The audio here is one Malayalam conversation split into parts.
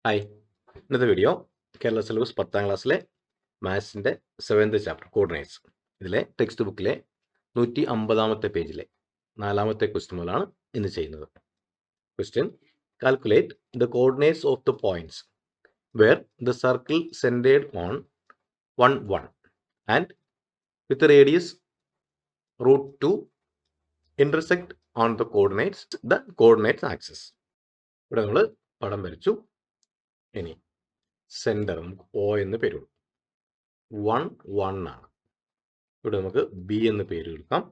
ഹായ്, ഇന്നത്തെ വീഡിയോ കേരള സിലബസ് 10ാം ക്ലാസ്സിലെ മാത്സിൻ്റെ 7th ചാപ്റ്റർ കോർഡിനേറ്റ്സ് ഇതിലെ ടെക്സ്റ്റ് ബുക്കിലെ 150ാമത്തെ പേജിലെ 4ാമത്തെ ക്വസ്റ്റ്യൻ മുതലാണ് ഇന്ന് ചെയ്യുന്നത്. Question: calculate the coordinates of the points where the circle centred on 1 1 and with radius √2 intersect on the coordinates axis. ഇവിടെ നമ്മൾ പടം വരച്ചു. ഇനി സെൻറ്റർ നമുക്ക് ഒ എന്ന് പേര് കൊടുക്കും. 1 1 ആണ്. ഇവിടെ നമുക്ക് ബി എന്ന് പേര് കൊടുക്കാം.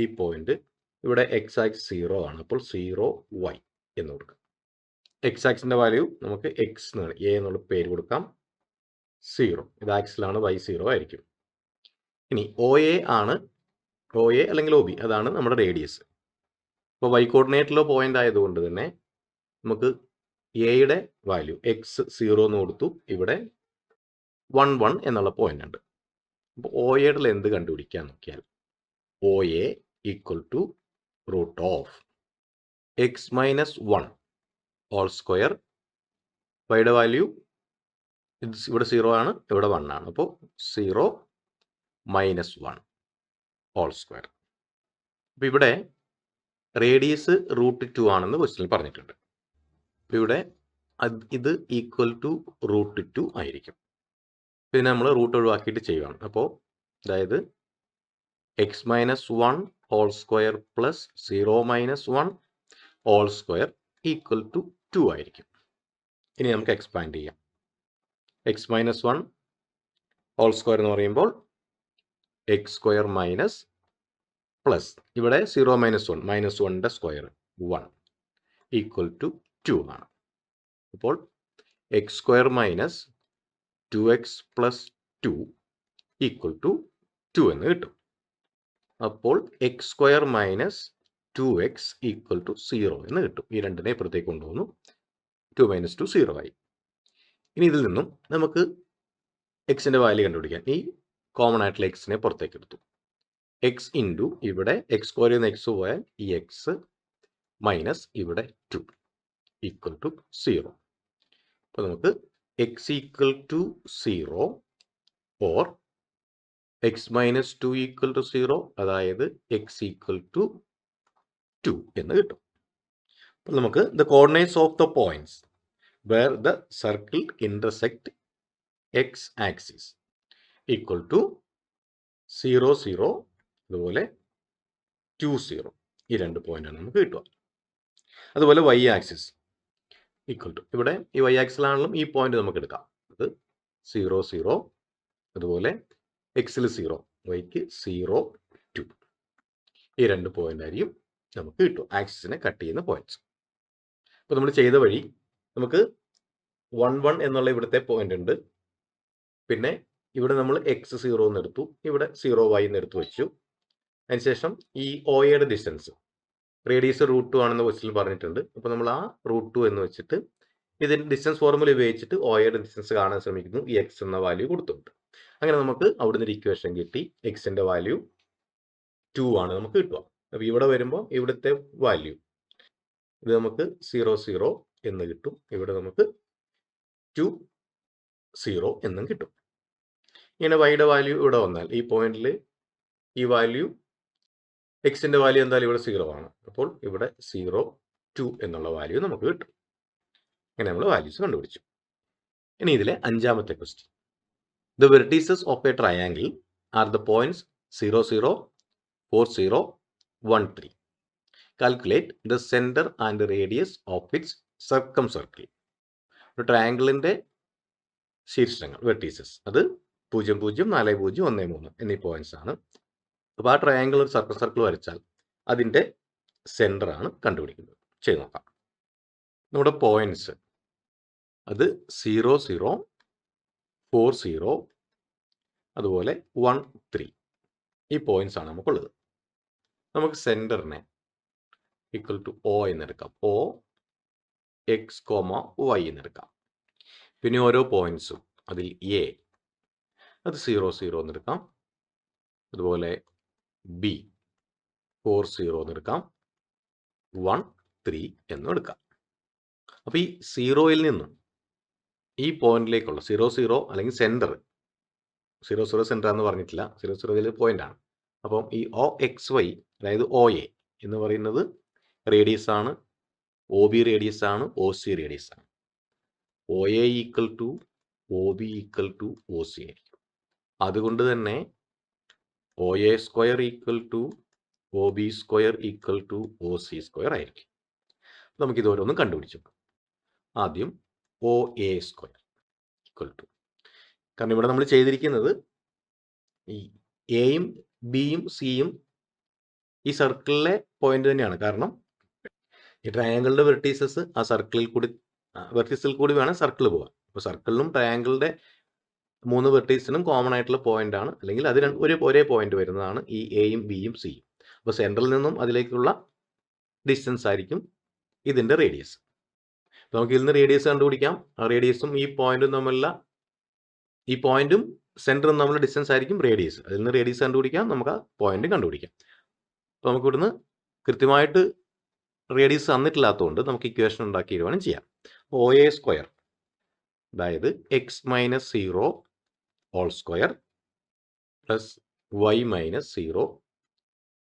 ഈ പോയിന്റ് ഇവിടെ എക്സ് ആക്സ് 0 ആണ്, അപ്പോൾ 0 y എന്ന് കൊടുക്കാം. എക്സ് ആക്സിന്റെ വാല്യൂ നമുക്ക് എക്സ് എന്നാണ്, എ എന്നുള്ള പേര് കൊടുക്കാം. 0 ഇത് ആക്സിലാണ്, y 0 ആയിരിക്കും. ഇനി ഒ എ ആണ്, ഒ എ അല്ലെങ്കിൽ ഒ ബി അതാണ് നമ്മുടെ റേഡിയസ്. അപ്പോൾ y കോർഡിനേറ്റിലോ പോയിന്റ് ആയതുകൊണ്ട് തന്നെ നമുക്ക് എയുടെ വാല്യൂ എക്സ് 0 എന്ന് കൊടുത്തു. ഇവിടെ 1 1 എന്നുള്ള പോയിന്റ് ഉണ്ട്. അപ്പോൾ ഒ എയുടെ ലെന്ത് കണ്ടുപിടിക്കാൻ നോക്കിയാൽ O A equal to root of X minus 1 whole square. വൈയുടെ വാല്യൂ ഇവിടെ 0 ആണ്, ഇവിടെ 1 ആണ്, അപ്പോൾ 0 മൈനസ് 1 ഹോൾ സ്ക്വയർ. അപ്പോൾ ഇവിടെ റേഡിയസ് √2 ആണെന്ന് ക്വസ്റ്റ്യനിൽ പറഞ്ഞിട്ടുണ്ട്. അപ്പോൾ ഇവിടെ ഇത് ഈക്വൽ ടു √2 ആയിരിക്കും. ഇതിനെ നമ്മൾ റൂട്ട് ഒഴിവാക്കിയിട്ട് ചെയ്യുകയാണ്. അപ്പോൾ അതായത് x minus 1 whole square plus 0 minus 1 whole square equal to 2 ആയിരിക്കും. ഇനി നമുക്ക് എക്സ്പാൻഡ് ചെയ്യാം. എക്സ് മൈനസ് 1 ഹോൾ സ്ക്വയർ എന്ന് പറയുമ്പോൾ എക്സ് സ്ക്വയർ മൈനസ് പ്ലസ് ഇവിടെ 0 മൈനസ് 1 മൈനസ് 1ൻ്റെ സ്ക്വയർ 1 ഈക്വൽ ടു 2 ആണ്. അപ്പോൾ X square minus 2x plus 2 equal to 2 എന്ന് കിട്ടും. അപ്പോൾ X square minus 2x equal to 0 എന്ന് കിട്ടും. ഈ രണ്ടിനെ ഇപ്പുറത്തേക്ക് കൊണ്ടുവന്നു. 2 മൈനസ് 2 0 ആയി. ഇനി ഇതിൽ നിന്നും നമുക്ക് എക്സിൻ്റെ വാല്യൂ കണ്ടുപിടിക്കാൻ ഈ കോമൺ ആയിട്ടുള്ള എക്സിനെ പുറത്തേക്ക് എടുത്തു. എക്സ് ഇൻറ്റു ഇവിടെ എക്സ് സ്ക്വയറിൽ നിന്ന് എക്സ് പോയാൽ ഈ എക്സ് മൈനസ് ഇവിടെ 2 ഈക്വൽ ടു 0. അപ്പോൾ നമുക്ക് x equal to 0 or x minus 2 equal to 0, അതായത് x equal to 2 എന്ന് കിട്ടും. അപ്പോൾ നമുക്ക് the coordinates of the points where the circle intersect x axis equal to 0 0 അതുപോലെ 2 0 ഈ രണ്ട് പോയിന്റാണ് നമുക്ക് കിട്ടുക. അതുപോലെ y ആക്സിസ് ഈക്വൽ ടു ഇവിടെ ഈ y ആക്സിലാണെങ്കിലും ഈ പോയിന്റ് നമുക്ക് എടുക്കാം. അത് 0 0 അതുപോലെ എക്സിൽ 0 വൈക്ക് 0 2 ഈ രണ്ട് പോയിന്റ് ആയിരിക്കും നമുക്ക് കിട്ടും, ആക്സിസിനെ കട്ട് ചെയ്യുന്ന പോയിന്റ്സ്. അപ്പോൾ നമ്മൾ ചെയ്ത വഴി നമുക്ക് 1 1 എന്നുള്ള ഇവിടുത്തെ പോയിന്റ് ഉണ്ട്. പിന്നെ ഇവിടെ നമ്മൾ എക്സ് 0 എന്ന് എടുത്തു, ഇവിടെ 0 y എന്ന് എടുത്തു വെച്ചു. അതിനുശേഷം ഈ ഒയുടെ ഡിസ്റ്റൻസ് റേഡിയസ് √2 ആണെന്ന് ക്വസ്റ്റ്യനിൽ പറഞ്ഞിട്ടുണ്ട്. അപ്പോൾ നമ്മൾ ആ √2 എന്ന് വെച്ചിട്ട് ഇതിൻ്റെ ഡിസ്റ്റൻസ് ഫോർമുല ഉപയോഗിച്ചിട്ട് ഒയുടെ ഡിസ്റ്റൻസ് കാണാൻ ശ്രമിക്കുന്നു. ഈ എക്സ് എന്ന വാല്യൂ കൊടുത്തിട്ടുണ്ട്. അങ്ങനെ നമുക്ക് അവിടുന്ന് ഒരു ഇക്വേഷൻ കിട്ടി. എക്സിൻ്റെ വാല്യൂ 2 ആണ് നമുക്ക് കിട്ടുക. അപ്പോൾ ഇവിടെ വരുമ്പോൾ ഇവിടുത്തെ വാല്യൂ ഇത് നമുക്ക് 0 0 എന്ന് കിട്ടും. ഇവിടെ നമുക്ക് 2 0 എന്നും കിട്ടും. ഇങ്ങനെ വൈയുടെ വാല്യൂ ഇവിടെ വന്നാൽ ഈ പോയിന്റിൽ ഈ വാല്യൂ എക്സിൻ്റെ വാല്യൂ എന്തായാലും ഇവിടെ 0 ആണ്. അപ്പോൾ ഇവിടെ 0 2 എന്നുള്ള വാല്യൂ നമുക്ക് കിട്ടും. അങ്ങനെ നമ്മൾ വാല്യൂസ് കണ്ടുപിടിച്ചു. ഇനി ഇതിലെ 5ാമത്തെ question: the vertices of a triangle are the points 0 0 4 0 1 3. Calculate the centre and radius of its circumcircle. ഒരു ട്രയാങ്കിളിൻ്റെ ശീർഷങ്ങൾ വെർട്ടീസസ് അത് 0 0 4 0 1 3 എന്നീ പോയിന്റ്സ് ആണ്. അപ്പോൾ ആ ട്രയാങ്കിൾ ഒരു സർക്കിൾ വരച്ചാൽ അതിൻ്റെ സെൻറ്റർ ആണ് കണ്ടുപിടിക്കുന്നത്. ചെയ്ത് നോക്കാം. നമ്മുടെ പോയിന്റ്സ് അത് 0 0 4 0 അതുപോലെ 1 3 ഈ പോയിന്റ്സ് ആണ് നമുക്കുള്ളത്. നമുക്ക് സെൻറ്ററിനെ ഈക്വൽ ടു ഒ എന്നെടുക്കാം. ഒ എക്സ് y എന്നെടുക്കാം. പിന്നെ ഓരോ പോയിന്റ്സും അതിൽ എ അത് 0 0 എന്നെടുക്കാം. അതുപോലെ ബി 4 0 എന്നെടുക്കാം. 1 3 എന്നും എടുക്കാം. അപ്പോൾ ഈ 0യിൽ നിന്നും ഈ പോയിന്റിലേക്കുള്ള 0 അല്ലെങ്കിൽ സെൻറ്റർ 0 സെൻറ്റർ എന്ന് പറഞ്ഞിട്ടില്ല, 0 ഇതിൽ പോയിന്റാണ്. അപ്പം ഈ OXY അതായത് OA എന്ന് പറയുന്നത് റേഡിയസ് ആണ്, OB റേഡിയസ് ആണ്, OC റേഡിയസ് ആണ്. OA equal to OB equal to OC ആയിരിക്കും. അതുകൊണ്ട് തന്നെ OA square equal to OB square equal to OC square ആയിരിക്കും. നമുക്കിത് ഓരോന്നും കണ്ടുപിടിച്ചു. ആദ്യം OA സ്ക്വയർ ഈക്വൽ ടു, കാരണം ഇവിടെ നമ്മൾ ചെയ്തിരിക്കുന്നത് ഈ എയും ബിയും സിയും ഈ സർക്കിളിലെ പോയിന്റ് തന്നെയാണ്. കാരണം ഈ ട്രയാങ്കിളിന്റെ വെർട്ടീസസ് ആ സർക്കിളിൽ കൂടി വേണം സർക്കിൾ പോകാൻ. അപ്പോൾ സർക്കിളിനും ട്രയാങ്കിളിന്റെ 3 വെർട്ടീസിനും കോമൺ ആയിട്ടുള്ള പോയിന്റ് ആണ്, അല്ലെങ്കിൽ അത് ഒരേ പോയിന്റ് വരുന്നതാണ് ഈ എയും ബിയും സിയും. അപ്പോൾ സെൻട്രലിൽ നിന്നും അതിലേക്കുള്ള ഡിസ്റ്റൻസ് ആയിരിക്കും ഇതിന്റെ റേഡിയസ്. നമുക്ക് ഇതിൽ നിന്ന് റേഡിയസ് കണ്ടുപിടിക്കാം. ആ റേഡിയസും ഈ പോയിന്റും തമ്മിലുള്ള, ഈ പോയിന്റും സെൻറ്ററും തമ്മിലുള്ള ഡിസ്റ്റൻസ് ആയിരിക്കും റേഡിയസ്. അതിൽ നിന്ന് റേഡിയസ് കണ്ടുപിടിക്കാം, നമുക്ക് ആ പോയിന്റ് കണ്ടുപിടിക്കാം. അപ്പോൾ നമുക്ക് ഇവിടുന്ന് കൃത്യമായിട്ട് റേഡിയസ് തന്നിട്ടില്ലാത്തതുകൊണ്ട് നമുക്ക് ഇക്വേഷൻ ഉണ്ടാക്കി വേണം ചെയ്യാം. OA സ്ക്വയർ അതായത് x-0 whole square plus y-0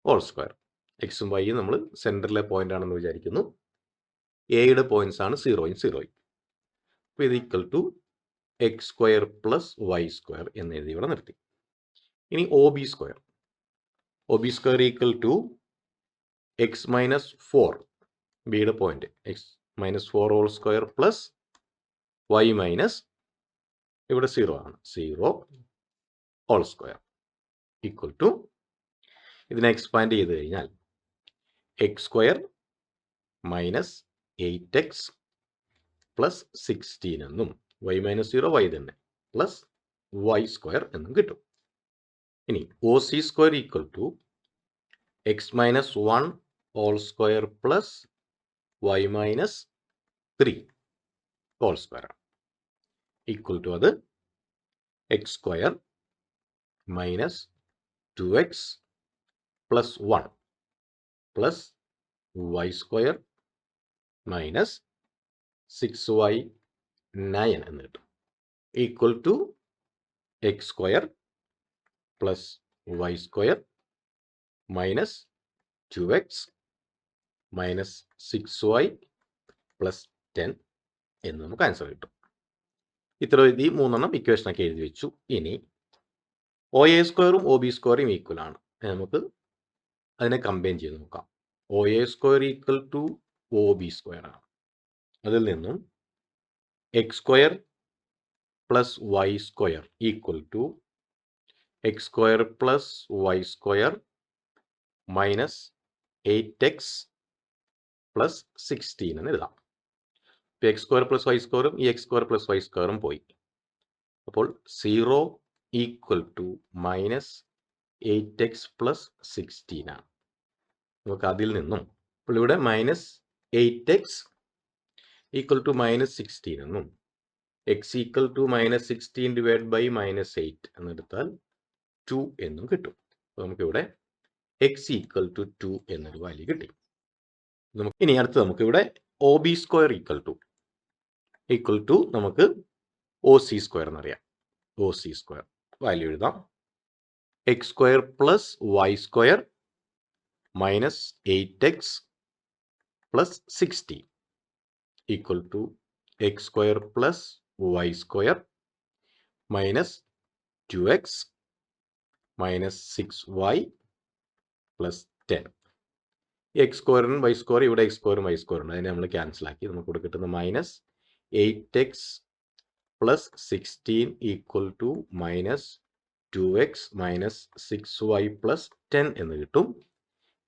whole square. എക്സും വൈയും നമ്മൾ സെൻറ്ററിലെ പോയിന്റ് ആണെന്ന് വിചാരിക്കുന്നു. എയുടെ പോയിന്റ്സ് ആണ് 0യും 0യും. അപ്പോൾ ഇത് equal to x square plus y square എന്ന് എഴുതി ഇവിടെ നിർത്തി. ഇനി OB square equal to x-4 ബിയുടെ point x-4 whole square plus y minus ഇവിടെ 0 ആണ് 0 ഹോൾ സ്ക്വയർ ഈക്വൽ ടു, ഇതിനെ എക്സ്പാൻഡ് ചെയ്ത് കഴിഞ്ഞാൽ x square minus 8x plus 16 എന്നും y-0 y തന്നെ പ്ലസ് y സ്ക്വയർ എന്നും കിട്ടും. ഇനി OC square equal to x-1 whole square plus y-3 whole square ആണ് ഈക്വൽ ടു, അത് x square minus 2x plus 1 plus y square minus 6y9 എന്ന് കിട്ടും equal to x square plus y square minus 2x minus 6y plus 10 എന്ന് നമുക്ക് ആൻസർ കിട്ടും. ഇത്ര ഈ 3 ഇക്വേഷനൊക്കെ എഴുതി വെച്ചു. ഇനി OA സ്ക്വയറും OB സ്ക്വയറും ഈക്വൽ ആണ്. നമുക്ക് അതിനെ കമ്പൈൻ ചെയ്ത് നോക്കാം. OA square equal to OB square ആണ്. അതിൽ നിന്നും x square plus y square equal to x square plus y square minus 8x plus 16 എന്ന് എഴുതാം. ഇപ്പോൾ x സ്ക്വയർ പ്ലസ് y സ്ക്വയറും ഈ x സ്ക്വയർ പ്ലസ് y സ്ക്വയറും പോയി. അപ്പോൾ 0 equal to minus 8x plus 16 ആണ്. നമുക്ക് അതിൽ നിന്നും ഇപ്പോൾ ഇവിടെ minus 8x equal to minus 16 എന്നും x equal to minus 16 divide by minus 8 എന്നെടുത്താൽ 2 എന്നും കിട്ടും. അപ്പോൾ നമുക്കിവിടെ x ഈക്വൽ ടു 2 എന്നൊരു വാല്യൂ കിട്ടി. ഇനി അടുത്ത് നമുക്കിവിടെ OB സ്ക്വയർ ഈക്വൽ ടു നമുക്ക് OC സ്ക്വയർ എന്നറിയാം. OC സ്ക്വയർ വാല്യൂ എഴുതാം. x square plus y square minus 8x plus 16 equal to x square plus y square minus 2x minus 6y plus 10. x സ്ക്വയറിനും y സ്ക്വയർ, ഇവിടെ x സ്ക്വയറും y സ്ക്വയർ ഉണ്ട്, അതിനെ നമ്മൾ ക്യാൻസൽ ആക്കി. നമുക്ക് ഇവിടെ കിട്ടുന്ന minus 8x plus 16 equal to minus 2x minus 6y plus 10 എന്ന് കിട്ടും.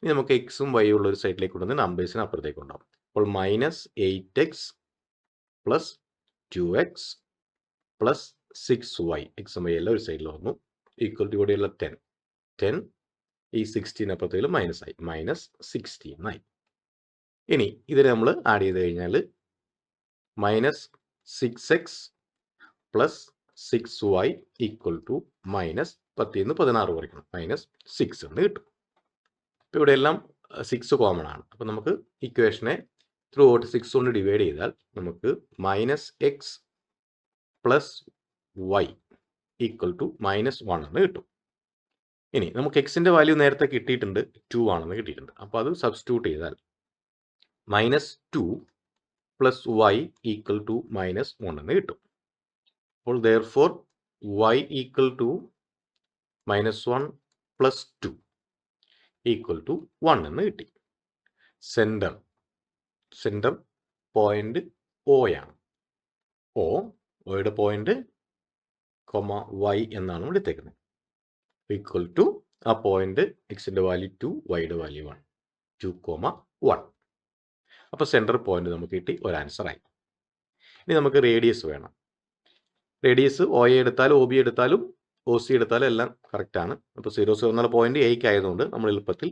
ഇനി നമുക്ക് എക്സും വൈ ഉള്ള ഒരു സൈഡിലേക്ക് കൊണ്ടുവന്ന് നമ്പേഴ്സിന് അപ്പുറത്തേക്ക് ഉണ്ടാവും. അപ്പോൾ minus 8x plus 2x plus 6y, എക്സും വൈ എല്ലാം ഒരു സൈഡിൽ വന്നു ഈക്വൽ ടു ഇവിടെയുള്ള 10 ഈ 16 അപ്പുറത്തേക്ക് മൈനസ് ആയി, മൈനസ് 16 ആയി. ഇനി ഇതിനെ നമ്മൾ ആഡ് ചെയ്ത് കഴിഞ്ഞാൽ minus 6x plus 6y equal to minus 10 നിന്ന് 16 കുറയ്ക്കണം, മൈനസ് 6 എന്ന് കിട്ടും. ഇപ്പോൾ ഇവിടെ എല്ലാം 6 കോമൺ ആണ്. അപ്പോൾ നമുക്ക് ഇക്വേഷനെ ത്രൂ ഔട്ട് 6 കൊണ്ട് ഡിവൈഡ് ചെയ്താൽ നമുക്ക് minus x plus y equal to -1 എന്ന് കിട്ടും. ഇനി നമുക്ക് എക്സിൻ്റെ വാല്യൂ നേരത്തെ കിട്ടിയിട്ടുണ്ട് 2 ആണെന്ന് കിട്ടിയിട്ടുണ്ട്. അപ്പോൾ അത് സബ്സ്റ്റിറ്റ്യൂട്ട് ചെയ്താൽ -2 പ്ലസ് വൈ ഈക്വൽ ടു -1 എന്ന് കിട്ടും. അപ്പോൾ therefore y equal to -1 plus 2 equal to 1 എന്ന് കിട്ടി. സെൻറ്റർ പോയിന്റ് O ആണ്. ഒയുടെ പോയിന്റ് y എന്നാണ് എടുത്തേക്കുന്നത്. ഈക്വൽ ടു ആ പോയിന്റ് എക്സിൻ്റെ വാല്യൂ 2 വൈയുടെ വാല്യൂ 1 2,1. അപ്പോൾ സെൻറ്റർ പോയിന്റ് നമുക്ക് കിട്ടി, ഒരു ആൻസറായി. ഇനി നമുക്ക് റേഡിയസ് വേണം. റേഡിയസ് OA എടുത്താലും OB എടുത്താലും OC എടുത്താലും എല്ലാം കറക്റ്റാണ്. അപ്പോൾ 0 0 എന്നുള്ള പോയിന്റ് എയ്ക്ക് ആയതുകൊണ്ട് നമ്മൾ എളുപ്പത്തിൽ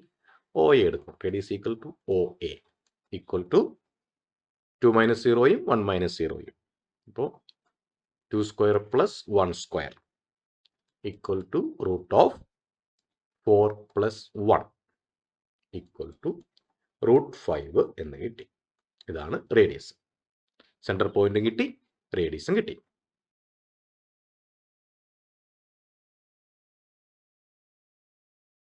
OA എടുക്കും. Radius equal to OA equal to 2 - 0യും 1 - 0യും. അപ്പോൾ 2 square plus 1 square equal to √4 plus 1 equal to √5 എന്ന് കിട്ടി. ഇതാണ് റേഡിയസ്. സെൻറ്റർ പോയിന്റും കിട്ടി, റേഡിയസും കിട്ടി.